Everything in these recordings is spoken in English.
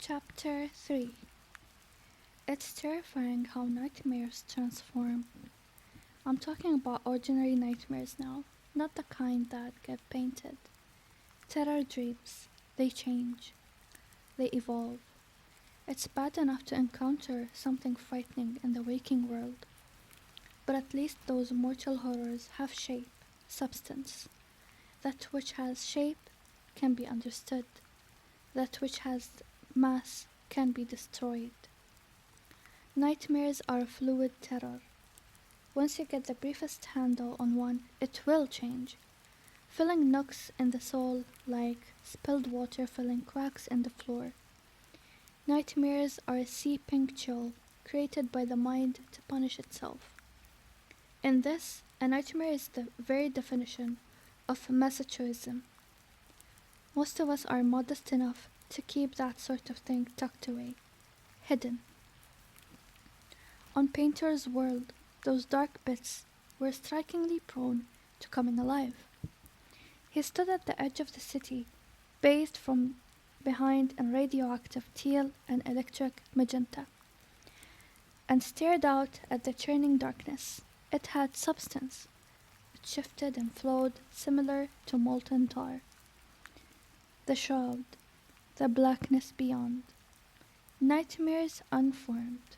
Chapter 3. It's terrifying how nightmares transform. I'm talking about ordinary nightmares now, not the kind that get painted. Terror dreams. They change. They evolve. It's bad enough to encounter something frightening in the waking world, but at least those mortal horrors have shape, substance. That which has shape can be understood. That which has mass can be destroyed. Nightmares are a fluid terror. Once you get the briefest handle on one, it will change, filling nooks in the soul like spilled water filling cracks in the floor. Nightmares are a seeping chill created by the mind to punish itself. In this, a nightmare is the very definition of masochism. Most of us are modest enough to keep that sort of thing tucked away, hidden. On Painter's world, those dark bits were strikingly prone to coming alive. He stood at the edge of the city, bathed from behind in radioactive teal and electric magenta, and stared out at the churning darkness. It had substance. It shifted and flowed, similar to molten tar. The shroud, the blackness beyond. Nightmares unformed.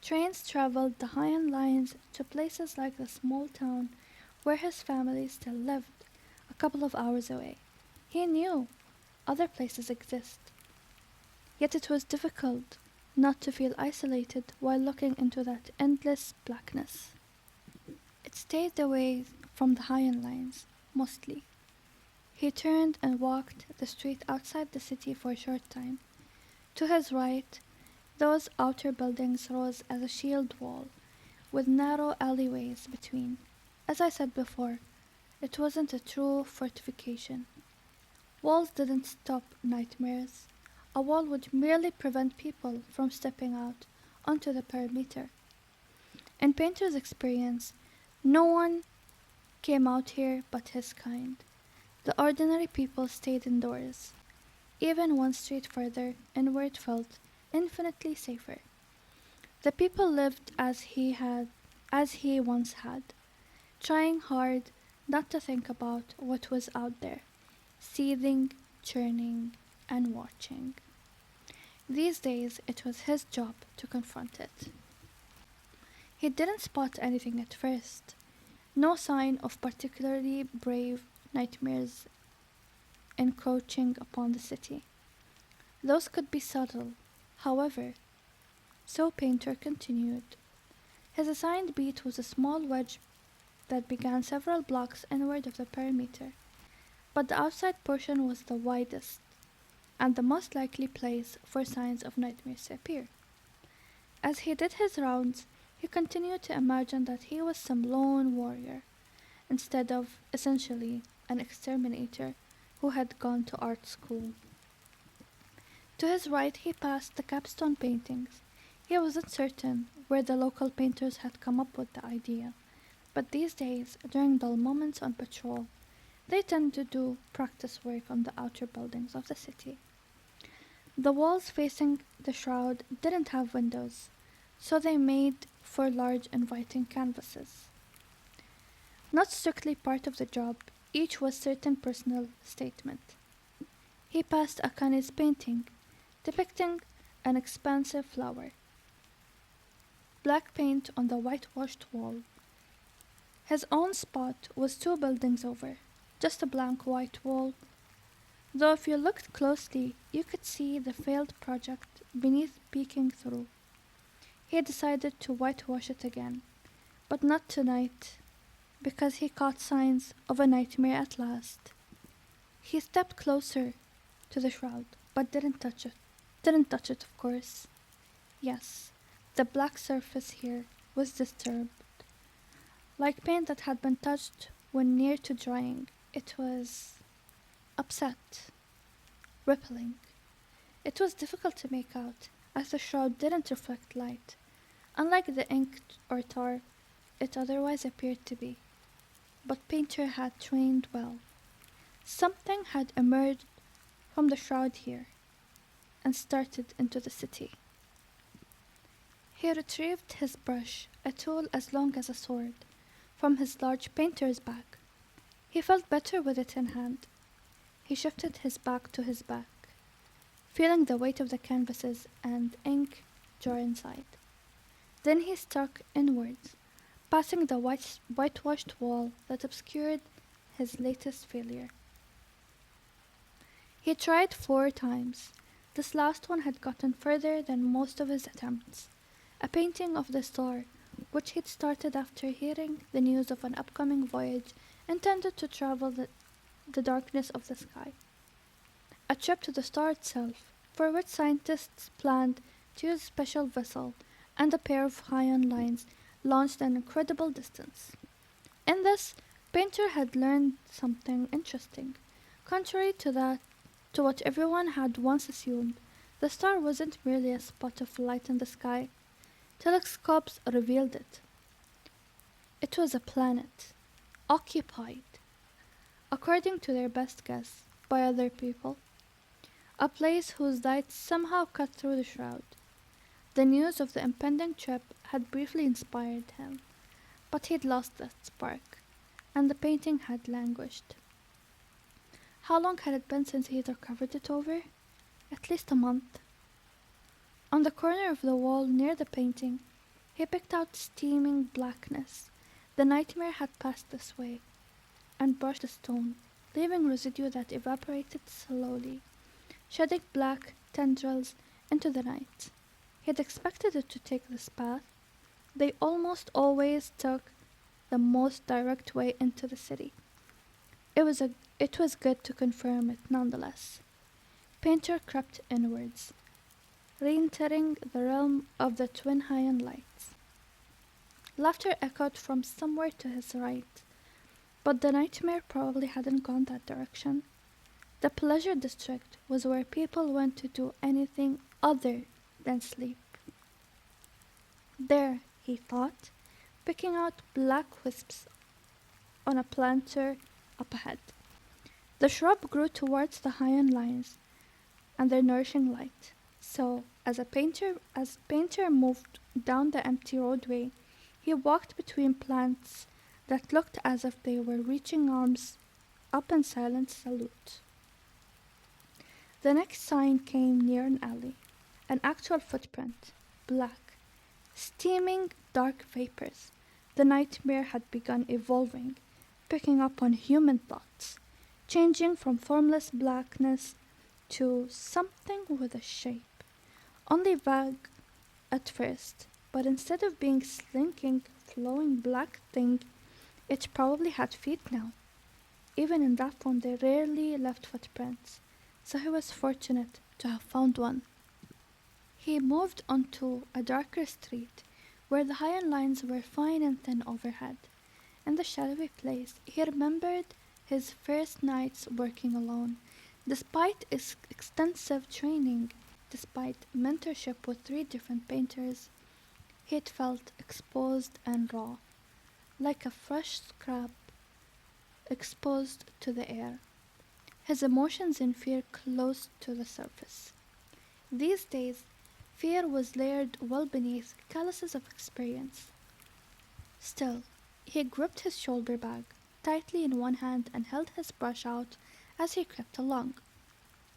Trains traveled the High lines to places like the small town where his family still lived, a couple of hours away. He knew other places exist. Yet it was difficult not to feel isolated while looking into that endless blackness. It stayed away from the High lines, mostly. He turned and walked the street outside the city for a short time. To his right, those outer buildings rose as a shield wall, with narrow alleyways between. As I said before, it wasn't a true fortification. Walls didn't stop nightmares. A wall would merely prevent people from stepping out onto the perimeter. In Painter's experience, no one came out here but his kind. The ordinary people stayed indoors, even one street further, and where it felt infinitely safer. The people lived as he once had, trying hard not to think about what was out there, seething, churning, and watching. These days it was his job to confront it. He didn't spot anything at first. No sign of particularly brave nightmares encroaching upon the city. Those could be subtle, however. So Painter continued. His assigned beat was a small wedge that began several blocks inward of the perimeter, but the outside portion was the widest, and the most likely place for signs of nightmares to appear. As he did his rounds, he continued to imagine that he was some lone warrior, instead of, essentially, an exterminator who had gone to art school. To his right he passed the capstone paintings. He wasn't certain where the local painters had come up with the idea, but these days, during dull moments on patrol, they tend to do practice work on the outer buildings of the city. The walls facing the shroud didn't have windows, so they made for large inviting canvases. Not strictly part of the job, each was certain personal statement. He passed Akane's painting, depicting an expansive flower. Black paint on the whitewashed wall. His own spot was two buildings over, just a blank white wall, though if you looked closely, you could see the failed project beneath peeking through. He decided to whitewash it again, but not tonight, because he caught signs of a nightmare at last. He stepped closer to the shroud, but didn't touch it. Didn't touch it, of course. Yes, the black surface here was disturbed. Like paint that had been touched when near to drying, it was upset, rippling. It was difficult to make out, as the shroud didn't reflect light, unlike the ink or tar it otherwise appeared to be. But Painter had trained well. Something had emerged from the shroud here. and started into the city. He retrieved his brush, a tool as long as a sword, from his large painter's bag. He felt better with it in hand. He shifted his back to his back, feeling the weight of the canvases and ink jar inside. Then he struck inwards, passing the whitewashed wall that obscured his latest failure. He tried 4 times. This last one had gotten further than most of his attempts. A painting of the star, which he'd started after hearing the news of an upcoming voyage intended to travel the darkness of the sky. A trip to the star itself, for which scientists planned to use a special vessel and a pair of ion lines launched an incredible distance. In this, Painter had learned something interesting. Contrary to what everyone had once assumed, the star wasn't merely a spot of light in the sky. Telescopes revealed it. It was a planet, occupied, according to their best guess, by other people. A place whose light somehow cut through the shroud. The news of the impending trip had briefly inspired him, but he'd lost that spark, and the painting had languished. How long had it been since he'd recovered it over? At least a month. On the corner of the wall near the painting, he picked out steaming blackness. The nightmare had passed this way, and brushed the stone, leaving residue that evaporated slowly, shedding black tendrils into the night. He had expected it to take this path. They almost always took the most direct way into the city. It was good to confirm it nonetheless. Painter crept inwards, re-entering the realm of the twin ion lights. Laughter echoed from somewhere to his right, but the nightmare probably hadn't gone that direction. The pleasure district was where people went to do anything other than sleep. There, he thought, picking out black wisps on a planter up ahead. The shrub grew towards the ion lines and their nourishing light. So, as Painter moved down the empty roadway, he walked between plants that looked as if they were reaching arms up in silent salute. The next sign came near an alley, an actual footprint, black, steaming dark vapors. The nightmare had begun evolving, picking up on human thoughts, changing from formless blackness to something with a shape. Only vague at first, but instead of being slinking, flowing black thing, it probably had feet now. Even in that form they rarely left footprints, so he was fortunate to have found one. He moved onto a darker street, where the iron lines were fine and thin overhead. In the shadowy place, he remembered his first nights working alone. Despite his extensive training, despite mentorship with 3 different painters, he had felt exposed and raw, like a fresh scrap exposed to the air. His emotions and fear close to the surface. These days, fear was layered well beneath calluses of experience. Still, he gripped his shoulder bag tightly in one hand and held his brush out as he crept along.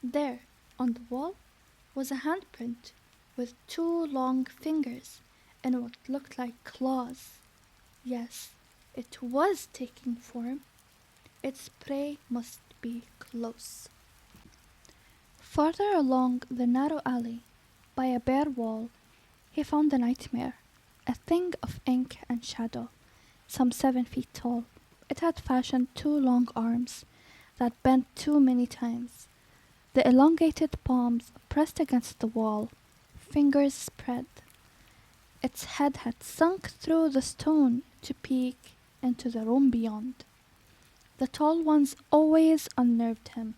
There, on the wall, was a handprint with 2 long fingers and what looked like claws. Yes, it was taking form. Its prey must be close. Farther along the narrow alley, by a bare wall, he found the nightmare, a thing of ink and shadow, some 7 feet tall. It had fashioned 2 long arms that bent too many times. The elongated palms pressed against the wall, fingers spread. Its head had sunk through the stone to peek into the room beyond. The tall ones always unnerved him,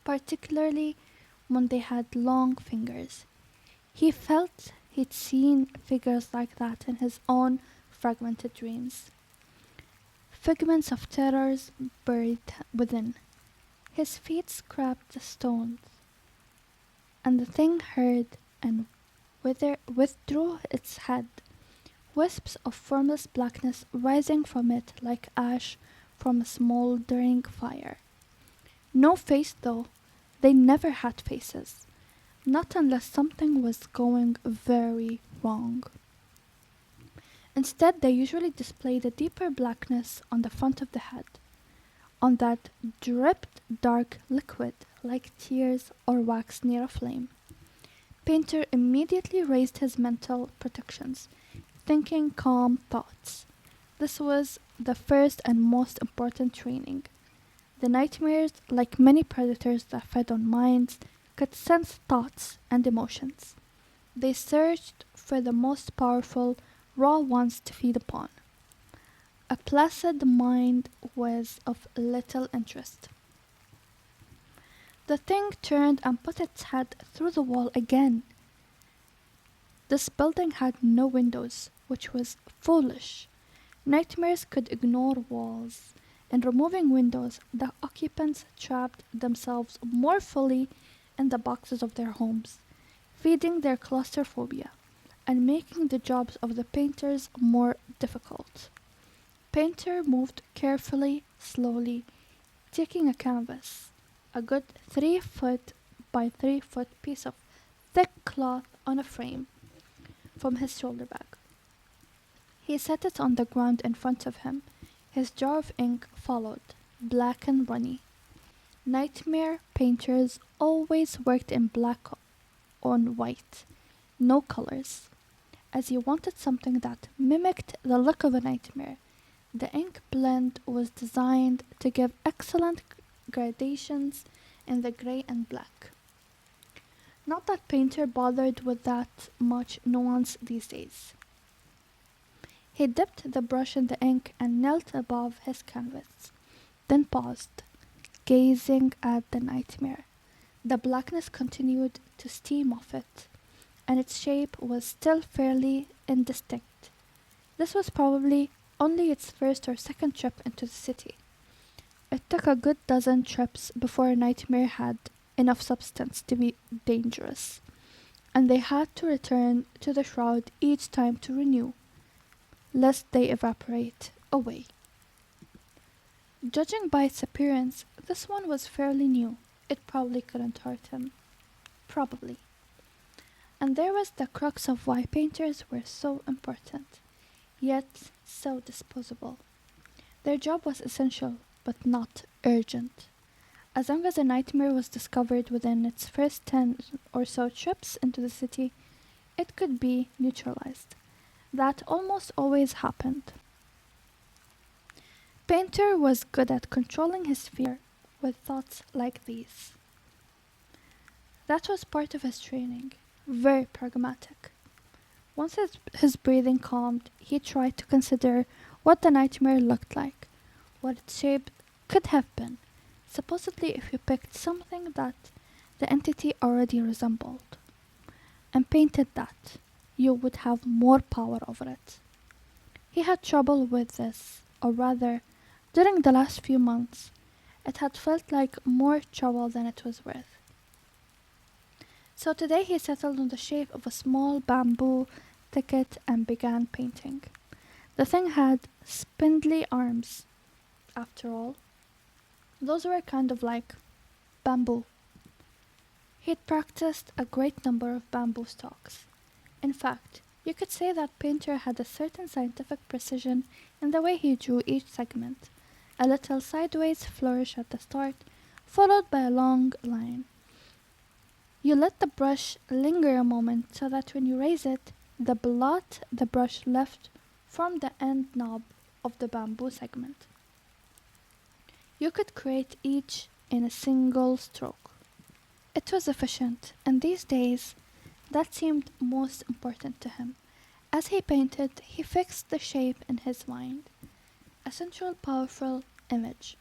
particularly when they had long fingers. He felt he'd seen figures like that in his own fragmented dreams. Figments of terrors buried within. His feet scraped the stones. and the thing heard and withdrew its head, wisps of formless blackness rising from it like ash from a smoldering fire. No face, though. They never had faces. Not unless something was going very wrong. Instead, they usually displayed a deeper blackness on the front of the head, on that dripped dark liquid like tears or wax near a flame. Painter immediately raised his mental protections, thinking calm thoughts. This was the first and most important training. The nightmares, like many predators that fed on minds, could sense thoughts and emotions. They searched for the most powerful, raw ones to feed upon. A placid mind was of little interest. The thing turned and put its head through the wall again. This building had no windows, which was foolish. Nightmares could ignore walls. In removing windows, the occupants trapped themselves more fully in the boxes of their homes, feeding their claustrophobia and making the jobs of the painters more difficult. Painter moved carefully, slowly, taking a canvas, a good 3 foot by 3 foot piece of thick cloth on a frame, from his shoulder bag. He set it on the ground in front of him. His jar of ink followed, black and runny. Nightmare painters always worked in black on white, no colors, as he wanted something that mimicked the look of a nightmare. The ink blend was designed to give excellent gradations in the gray and black. Not that Painter bothered with that much nuance these days. He dipped the brush in the ink and knelt above his canvas, then paused, gazing at the nightmare. The blackness continued to steam off it, and its shape was still fairly indistinct. This was probably only its first or second trip into the city. It took a good dozen trips before a nightmare had enough substance to be dangerous, and they had to return to the shroud each time to renew, lest they evaporate away. Judging by its appearance, this one was fairly new. It probably couldn't hurt him. Probably. And there was the crux of why painters were so important, yet so disposable. Their job was essential, but not urgent. As long as a nightmare was discovered within its first 10 or so trips into the city, it could be neutralized. That almost always happened. Painter was good at controlling his fear with thoughts like these. That was part of his training, very pragmatic. Once his breathing calmed, he tried to consider what the nightmare looked like, what its shape could have been, supposedly if you picked something that the entity already resembled, and painted that, you would have more power over it. He had trouble with this, or rather, during the last few months, it had felt like more trouble than it was worth. So today he settled on the shape of a small bamboo thicket and began painting. The thing had spindly arms, after all. Those were kind of like bamboo. He'd practiced a great number of bamboo stalks. In fact, you could say that Painter had a certain scientific precision in the way he drew each segment, a little sideways flourish at the start, followed by a long line. You let the brush linger a moment so that when you raise it, the blot the brush left from the end knob of the bamboo segment. You could create each in a single stroke. It was efficient, and these days, that seemed most important to him. As he painted, he fixed the shape in his mind, a central powerful image.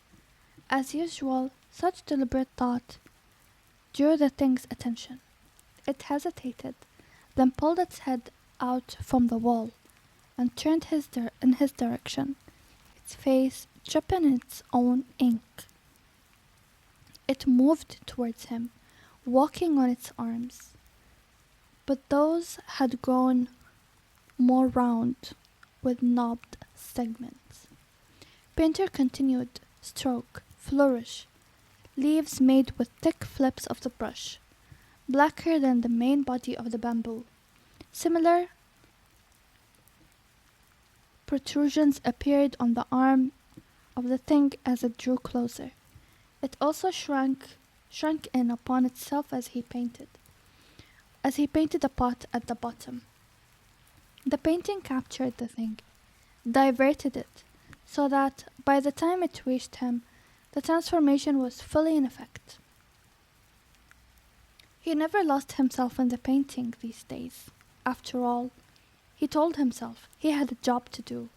As usual, such deliberate thought drew the thing's attention. It hesitated, then pulled its head out from the wall and turned in his direction, its face dripping in its own ink. It moved towards him, walking on its arms, but those had grown more round with knobbed segments. Painter continued, stroke, flourish, leaves made with thick flips of the brush, blacker than the main body of the bamboo. Similar protrusions appeared on the arm of the thing as it drew closer. It also shrunk in upon itself as he painted a pot at the bottom. The painting captured the thing, diverted it, so that by the time it reached him, the transformation was fully in effect. He never lost himself in the painting these days. After all, he told himself he had a job to do.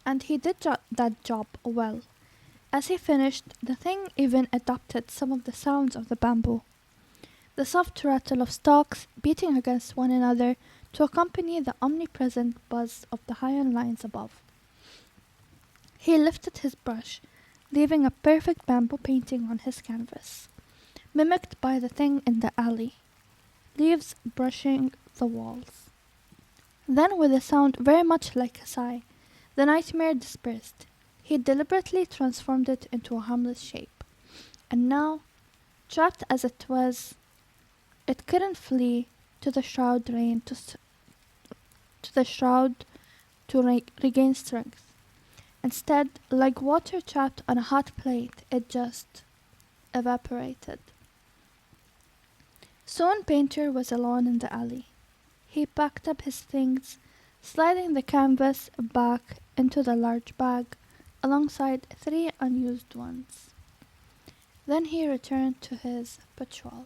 And he did that job well. As he finished, the thing even adopted some of the sounds of the bamboo. The soft rattle of stalks beating against one another to accompany the omnipresent buzz of the iron lines above. He lifted his brush, leaving a perfect bamboo painting on his canvas, mimicked by the thing in the alley, leaves brushing the walls. Then, with a sound very much like a sigh, the nightmare dispersed. He deliberately transformed it into a harmless shape. And now, trapped as it was, it couldn't flee to the shroud rain to the shroud to regain strength. Instead, like water trapped on a hot plate, it just evaporated. Soon Painter was alone in the alley. He packed up his things, sliding the canvas back into the large bag alongside 3 unused ones. Then he returned to his patrol.